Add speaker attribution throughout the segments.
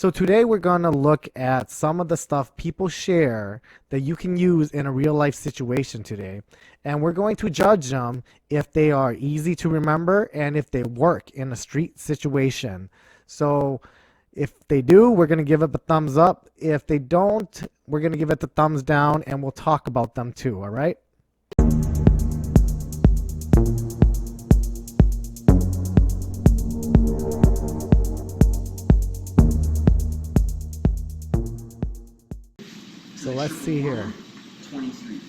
Speaker 1: So today we're going to look at some of the stuff people share that you can use in a real life situation today. And we're going to judge them if they are easy to remember and if they work in a street situation. So if they do, we're going to give it a thumbs up. If they don't, we're going to give it the thumbs down and we'll talk about them too, all right? So let's see here.
Speaker 2: 23.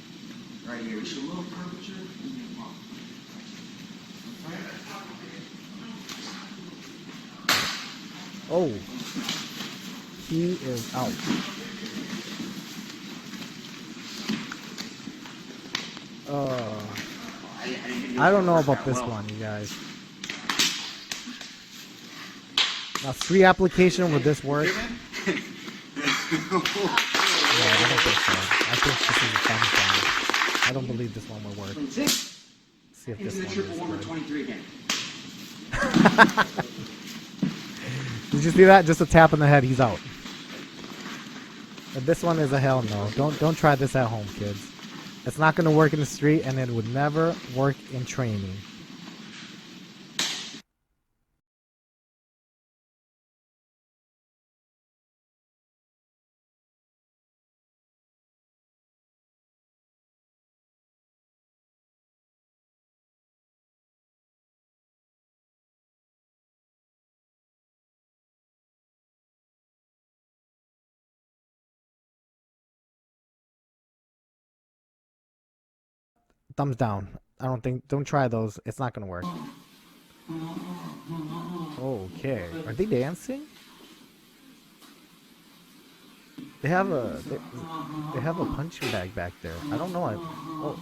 Speaker 2: Right here. Just a little curvature.
Speaker 1: Oh, he is out. I don't know about this one, you guys. Now, 3 application, would this work? No, I don't think so. I think this is a thumbs down. I don't believe this one will work.
Speaker 2: 26.
Speaker 1: Let's see if
Speaker 2: Into the
Speaker 1: this
Speaker 2: triple
Speaker 1: one
Speaker 2: one
Speaker 1: is
Speaker 2: or
Speaker 1: good.
Speaker 2: 23 again.
Speaker 1: Did you see that? Just a tap on the head, he's out. But this one is a hell no. Don't try this at home, kids. It's not going to work in the street, and it would never work in training. Thumbs down. Don't try those. It's not going to work. Okay. Are they dancing? They have a punching bag back there. I don't know.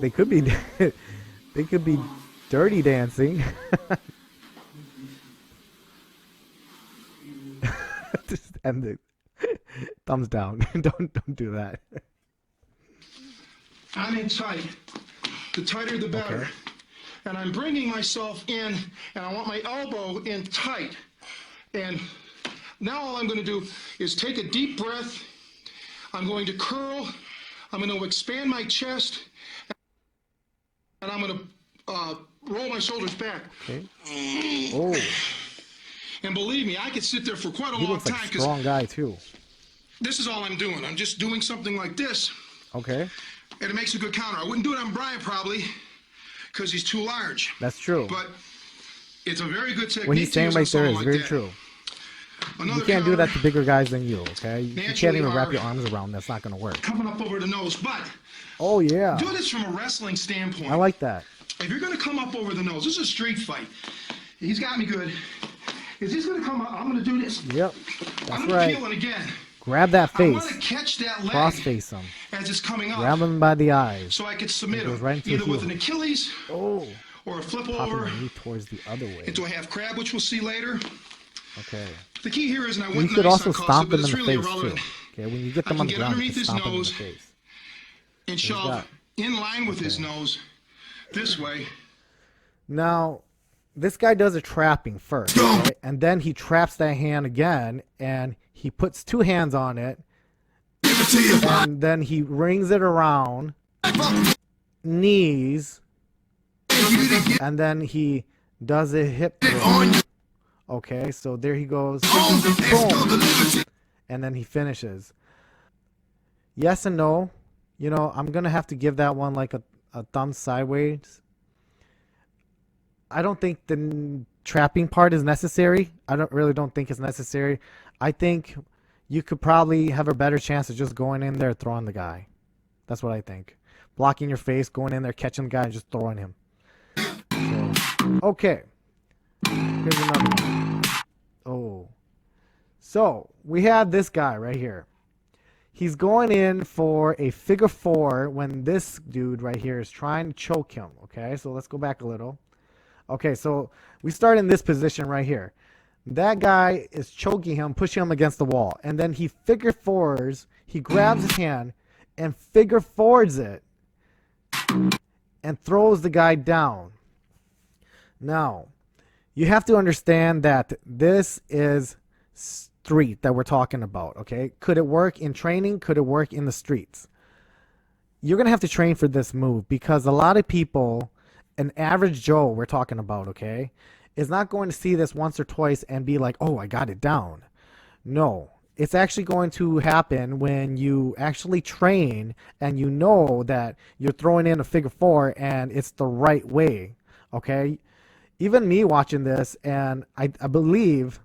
Speaker 1: They could be they could be dirty dancing. Just end it. Thumbs down. Don't do that.
Speaker 3: I'm in tight. The tighter the better.
Speaker 1: Okay.
Speaker 3: And I'm bringing myself in, and I want my elbow in tight. And now all I'm going to do is take a deep breath. I'm going to curl. I'm going to expand my chest. And I'm going to roll my shoulders back.
Speaker 1: Okay. Oh,
Speaker 3: And believe me, I could sit there for quite a
Speaker 1: he
Speaker 3: long
Speaker 1: looks like
Speaker 3: time
Speaker 1: a
Speaker 3: because
Speaker 1: strong guy too.
Speaker 3: this is all I'm doing. I'm just doing something like this,
Speaker 1: Okay,
Speaker 3: and it makes a good counter. I wouldn't do it on Brian probably because he's too large.
Speaker 1: that's true.
Speaker 3: But it's a very good technique.
Speaker 1: What he's saying
Speaker 3: to use
Speaker 1: right
Speaker 3: on
Speaker 1: there is
Speaker 3: someone
Speaker 1: very
Speaker 3: like
Speaker 1: true.
Speaker 3: that. Another
Speaker 1: You can't do that to
Speaker 3: counter,
Speaker 1: bigger guys than you, okay? You can't
Speaker 3: Naturally
Speaker 1: even wrap
Speaker 3: are-
Speaker 1: your arms around. That's not going to work.
Speaker 3: coming up over the nose. But
Speaker 1: Oh, yeah.
Speaker 3: do this from a wrestling standpoint.
Speaker 1: I like that.
Speaker 3: If you're going to come up over the nose, this is a street fight. He's got me good. Is he's going to come up? I'm going to do this.
Speaker 1: Yep,
Speaker 3: I'm
Speaker 1: that's
Speaker 3: going to
Speaker 1: right.
Speaker 3: peel it again.
Speaker 1: Grab that
Speaker 3: I want to
Speaker 1: face.
Speaker 3: catch that leg
Speaker 1: Cross face him.
Speaker 3: as it's coming up.
Speaker 1: Grab him by the eyes.
Speaker 3: So I could submit
Speaker 1: It goes
Speaker 3: him
Speaker 1: right into
Speaker 3: either
Speaker 1: the
Speaker 3: with
Speaker 1: heel.
Speaker 3: an Achilles
Speaker 1: Oh,
Speaker 3: or a flip
Speaker 1: popping
Speaker 3: over
Speaker 1: the knee towards the other way.
Speaker 3: into a half crab, which we'll see later.
Speaker 1: Okay.
Speaker 3: The key here is, and I
Speaker 1: You
Speaker 3: went
Speaker 1: could
Speaker 3: nice
Speaker 1: also
Speaker 3: on Costa,
Speaker 1: stomp
Speaker 3: but
Speaker 1: him in
Speaker 3: it's
Speaker 1: the
Speaker 3: really
Speaker 1: face, too.
Speaker 3: irrelevant.
Speaker 1: Okay, when you get them
Speaker 3: I
Speaker 1: on
Speaker 3: can
Speaker 1: the
Speaker 3: get
Speaker 1: ground, you
Speaker 3: underneath
Speaker 1: can
Speaker 3: his
Speaker 1: stomp them in the
Speaker 3: nose.
Speaker 1: face.
Speaker 3: And
Speaker 1: got-
Speaker 3: shove in line with his nose this way.
Speaker 1: Now, this guy does a trapping first, right? And then he traps that hand again, and he puts 2 hands on it, and then he rings it around, knees, and then he does a hip throw. Okay, so there he goes, boom, and then he finishes. Yes and no. You know, I'm gonna have to give that one like a thumb sideways. I don't think the trapping part is necessary. I don't think it's necessary. I think you could probably have a better chance of just going in there throwing the guy. That's what I think. Blocking your face, going in there, catching the guy, and just throwing him. So, okay. Here's another one. Oh. So, we have this guy right here. He's going in for a figure 4 when this dude right here is trying to choke him. Okay, so let's go back a little. Okay, so we start in this position right here. That guy is choking him, pushing him against the wall. And then he figure 4s, he grabs his hand and figure 4s it. and throws the guy down. Now, you have to understand that this is street that we're talking about, okay? Could it work in training? Could it work in the streets? You're going to have to train for this move because a lot of people, an average Joe we're talking about, okay, is not going to see this once or twice and be like, oh, I got it down. No, it's actually going to happen when you actually train and you know that you're throwing in a figure four and it's the right way, okay? Even me watching this, and I believe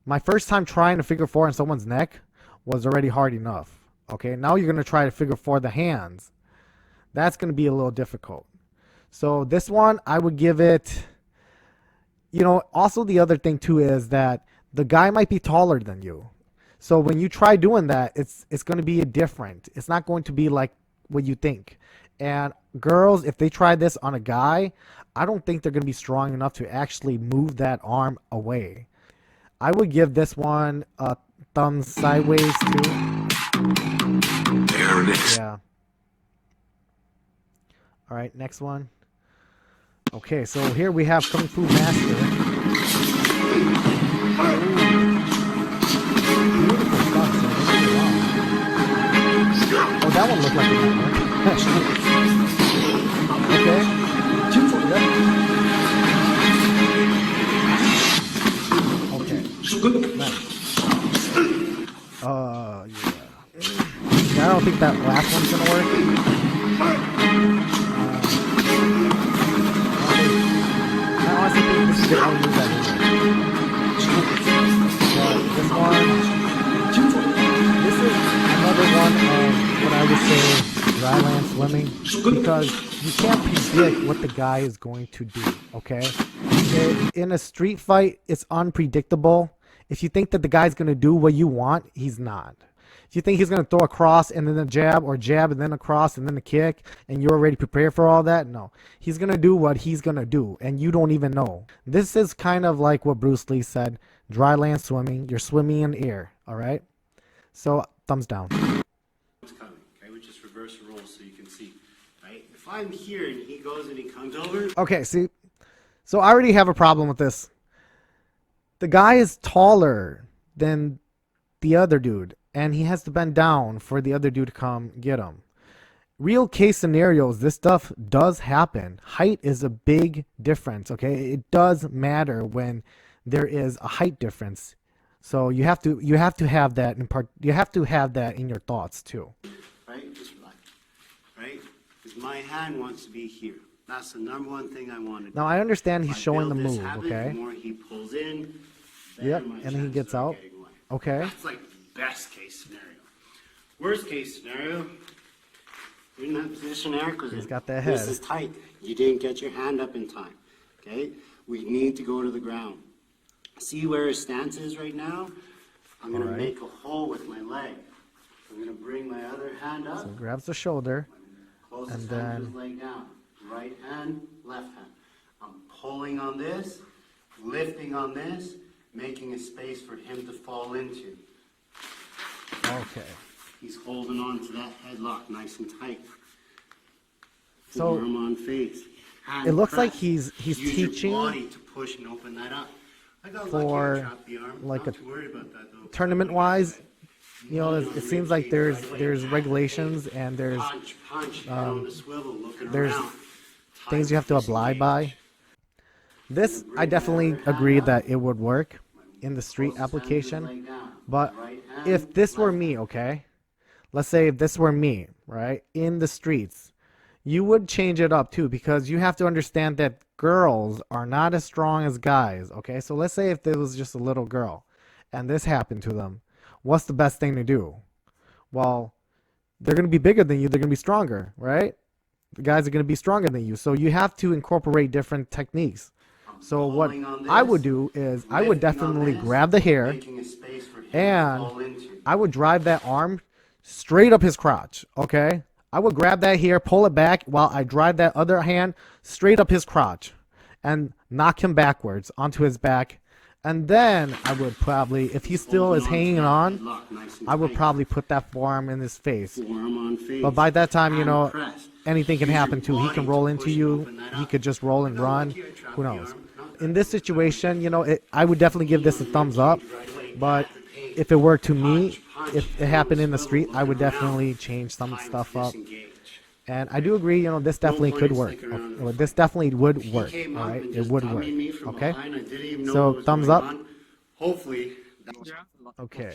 Speaker 1: my first time trying to figure four on someone's neck was already hard enough. Okay, now you're going to try to figure four the hands. That's going to be a little difficult. So this one, I would give it, also the other thing too is that the guy might be taller than you. So when you try doing that, it's going to be different. It's not going to be like what you think. And girls, if they try this on a guy, I don't think they're going to be strong enough to actually move that arm away. I would give this one a thumb sideways too.
Speaker 2: There it is.
Speaker 1: Yeah. All right, next one. Okay, so here we have Kung Fu Master. Beautiful stuff, so wow. Oh, that one looked like it might work. Okay. Okay. Nice. Yeah. Yeah, I don't think that last one's gonna work. I honestly think this is the only move that this one, this is another one of what I would say dryland swimming, because you can't predict what the guy is going to do, okay? In a street fight, it's unpredictable. If you think that the guy's going to do what you want, he's not. If you think he's going to throw a cross and then a jab, or jab and then a cross and then a kick, and you're already prepared for all that, no. He's going to do what he's going to do, and you don't even know. This is kind of like what Bruce Lee said, dry land swimming. You're swimming in air, all right? So, thumbs down.
Speaker 4: It's coming, okay? We just reverse the roles so you can see, right? If I'm here and he goes and he comes over.
Speaker 1: Okay, see? So I already have a problem with this. The guy is taller than the other dude, and he has to bend down for the other dude to come get him. Real case scenarios, this stuff does happen. Height is a big difference, okay? It does matter when there is a height difference. So you have to have that in part. You have to have that in your thoughts too.
Speaker 4: Right? Just relax. Right? Because my hand wants to be here. That's the number one thing I want to do.
Speaker 1: Now I understand
Speaker 4: If
Speaker 1: he's
Speaker 4: I
Speaker 1: showing the
Speaker 4: build this
Speaker 1: move,
Speaker 4: habit,
Speaker 1: okay?
Speaker 4: The more he pulls in,
Speaker 1: Yep,
Speaker 4: my
Speaker 1: and then he
Speaker 4: chances
Speaker 1: gets
Speaker 4: are
Speaker 1: out.
Speaker 4: getting away.
Speaker 1: Okay.
Speaker 4: That's like the best case scenario. Worst case scenario, you're in that position, Eric, because
Speaker 1: He's got that
Speaker 4: this
Speaker 1: head.
Speaker 4: is tight. You didn't get your hand up in time. Okay? We need to go to the ground. See where his stance is right now? I'm going to make a hole with my leg. I'm going to bring my other hand up.
Speaker 1: So he grabs the shoulder.
Speaker 4: Closest
Speaker 1: And
Speaker 4: hand to
Speaker 1: then-
Speaker 4: his leg down. Right hand, left hand. I'm pulling on this, lifting on this, making a space for him to fall into.
Speaker 1: Okay.
Speaker 4: He's holding on to that headlock nice and tight.
Speaker 1: So-
Speaker 4: Arm on face. Hand
Speaker 1: It looks like
Speaker 4: press.
Speaker 1: he's
Speaker 4: Use
Speaker 1: teaching
Speaker 4: your body to push and open that up. I got
Speaker 1: for,
Speaker 4: lucky and trapped the arm.
Speaker 1: like,
Speaker 4: Not
Speaker 1: a
Speaker 4: too worried about that, though.
Speaker 1: tournament-wise. You know,
Speaker 4: Holding on
Speaker 1: it
Speaker 4: the
Speaker 1: seems
Speaker 4: rib
Speaker 1: like
Speaker 4: cage,
Speaker 1: there's
Speaker 4: right leg
Speaker 1: there's
Speaker 4: back,
Speaker 1: regulations and there's
Speaker 4: punch, head on the swivel, looking
Speaker 1: there's
Speaker 4: around.
Speaker 1: things you have to abide by. This, I definitely agree that it would work in the street application. But if this were me, okay? Let's say if this were me, right? In the streets, you would change it up too, because you have to understand that girls are not as strong as guys, okay? So let's say if there was just a little girl and this happened to them, what's the best thing to do? Well, they're going to be bigger than you. They're going to be stronger, right? The guys are going to be stronger than you. So you have to incorporate different techniques. So what I would do is I would definitely grab the hair and I would drive that arm straight up his crotch, okay? I would grab that hair, pull it back while I drive that other hand straight up his crotch and knock him backwards onto his back And then I would probably, if he still is hanging on,
Speaker 4: Lock nice and
Speaker 1: I would
Speaker 4: tight.
Speaker 1: probably put that forearm in his face.
Speaker 4: Forearm on face.
Speaker 1: But by that time, you
Speaker 4: Hand
Speaker 1: know,
Speaker 4: press.
Speaker 1: anything can
Speaker 4: Use your
Speaker 1: happen too. He
Speaker 4: body
Speaker 1: can
Speaker 4: to
Speaker 1: roll
Speaker 4: push
Speaker 1: into
Speaker 4: and
Speaker 1: you.
Speaker 4: open that
Speaker 1: He
Speaker 4: up.
Speaker 1: could just roll and
Speaker 4: No,
Speaker 1: run.
Speaker 4: look here, trap
Speaker 1: Who
Speaker 4: the
Speaker 1: knows?
Speaker 4: arm. Not
Speaker 1: In this situation, you know, I would definitely give this a thumbs up. But if it were to me, if it happened in the street, I would definitely change some
Speaker 4: Time
Speaker 1: stuff
Speaker 4: to
Speaker 1: up.
Speaker 4: disengage.
Speaker 1: And I do agree, you know, this definitely
Speaker 4: point
Speaker 1: could
Speaker 4: in
Speaker 1: work.
Speaker 4: sticking around.
Speaker 1: Okay, this definitely would
Speaker 4: He
Speaker 1: work.
Speaker 4: came
Speaker 1: All
Speaker 4: up
Speaker 1: right,
Speaker 4: and
Speaker 1: it
Speaker 4: just
Speaker 1: would work.
Speaker 4: dummied me from
Speaker 1: Okay.
Speaker 4: behind. I didn't even know
Speaker 1: So,
Speaker 4: what was
Speaker 1: thumbs
Speaker 4: going
Speaker 1: up.
Speaker 4: on. Hopefully, that was
Speaker 1: Okay.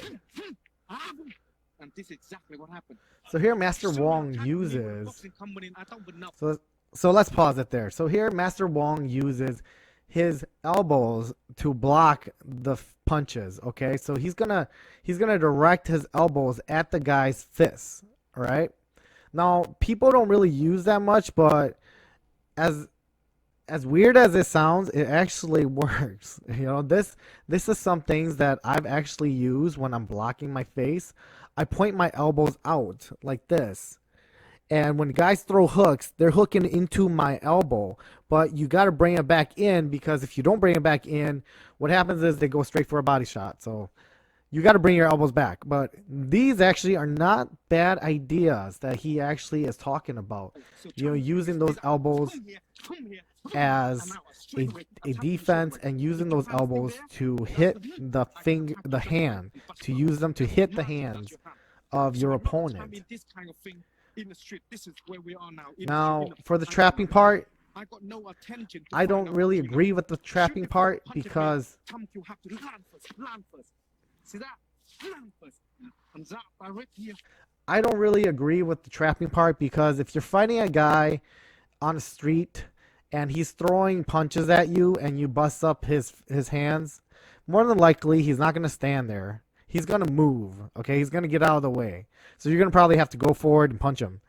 Speaker 5: And this is exactly what happened.
Speaker 1: So here, Master Wong uses. So let's pause it there. So here, Master Wong uses his elbows to block the punches. Okay, so he's gonna direct his elbows at the guy's fists. All right. Now, people don't really use that much, but as weird as it sounds, it actually works. You know, this is some things that I've actually used when I'm blocking my face. I point my elbows out like this. And when guys throw hooks, they're hooking into my elbow. But you got to bring it back in, because if you don't bring it back in, what happens is they go straight for a body shot. So you got to bring your elbows back. But these actually are not bad ideas that he actually is talking about. You know, using those elbows as a defense, and using those elbows to hit the hand, to use them to hit the hands of your opponent. Now, for the trapping part, I don't really agree with the trapping part, because I don't really agree with the trapping part, because if you're fighting a guy on the street and he's throwing punches at you and you bust up his hands, more than likely he's not going to stand there. He's going to move, okay? He's going to get out of the way. So you're going to probably have to go forward and punch him.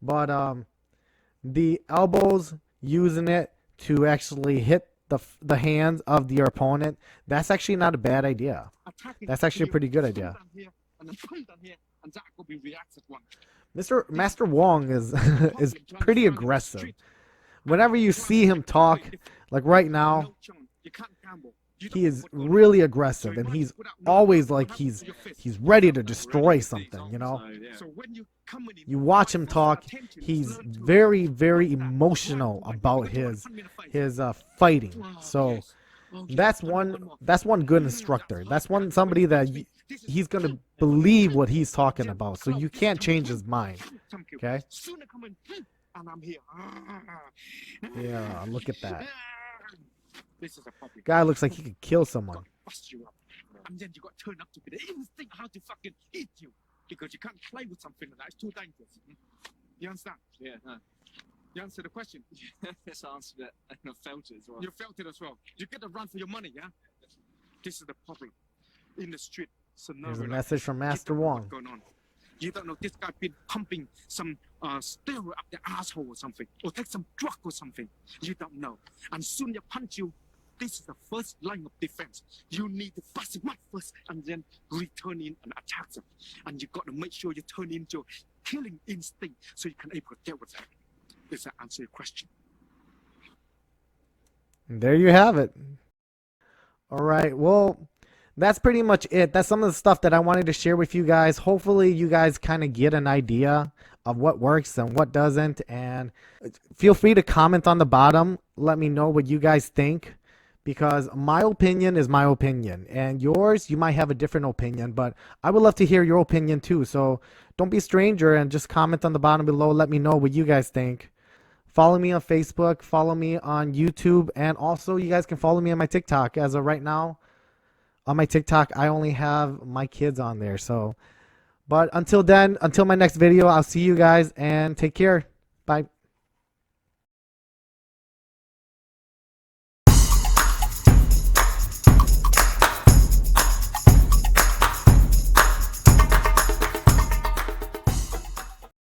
Speaker 1: But the elbows, using it to actually hit the hands of your opponent, that's actually not a bad idea. That's actually a pretty good idea. Master Wong is is pretty aggressive. Whenever you see him talk, like right now, he is really aggressive, and he's always like he's ready to destroy something, you know? You watch him talk, he's very, very emotional about his fighting. So that's one good instructor. That's somebody that he's going to believe what he's talking about. So you can't change his mind. Okay? Yeah, look at that. Guy looks like he could kill someone.
Speaker 5: And then you got turned up to be the instinct how to fucking eat you, because you can't play with something like that. It's too dangerous. You understand? Yeah. You answered the question. Yes, I answered it, and I felt it as well. You felt it as well. You get to run for your money, yeah? This is the problem in the street.
Speaker 1: There's a message from Master Wong.
Speaker 5: Going on. You don't know this guy been pumping some steroid up the asshole or something, or take some drug or something. You don't know. And soon they punch you. This is the first line of defense. You need to bust him up first, and then return in and attack them. And you got to make sure you turn into killing instinct, so you can able to deal with that. Does that answer your question?
Speaker 1: There you have it. All right. Well, that's pretty much it. That's some of the stuff that I wanted to share with you guys. Hopefully you guys kind of get an idea of what works and what doesn't. And feel free to comment on the bottom. Let me know what you guys think, because my opinion is my opinion, and yours, you might have a different opinion, but I would love to hear your opinion too. So don't be a stranger and just comment on the bottom below. Let me know what you guys think. Follow me on Facebook, follow me on YouTube, and also you guys can follow me on my TikTok. As of right now, on my TikTok, I only have my kids on there. So, but until then, until my next video, I'll see you guys, and take care. Bye.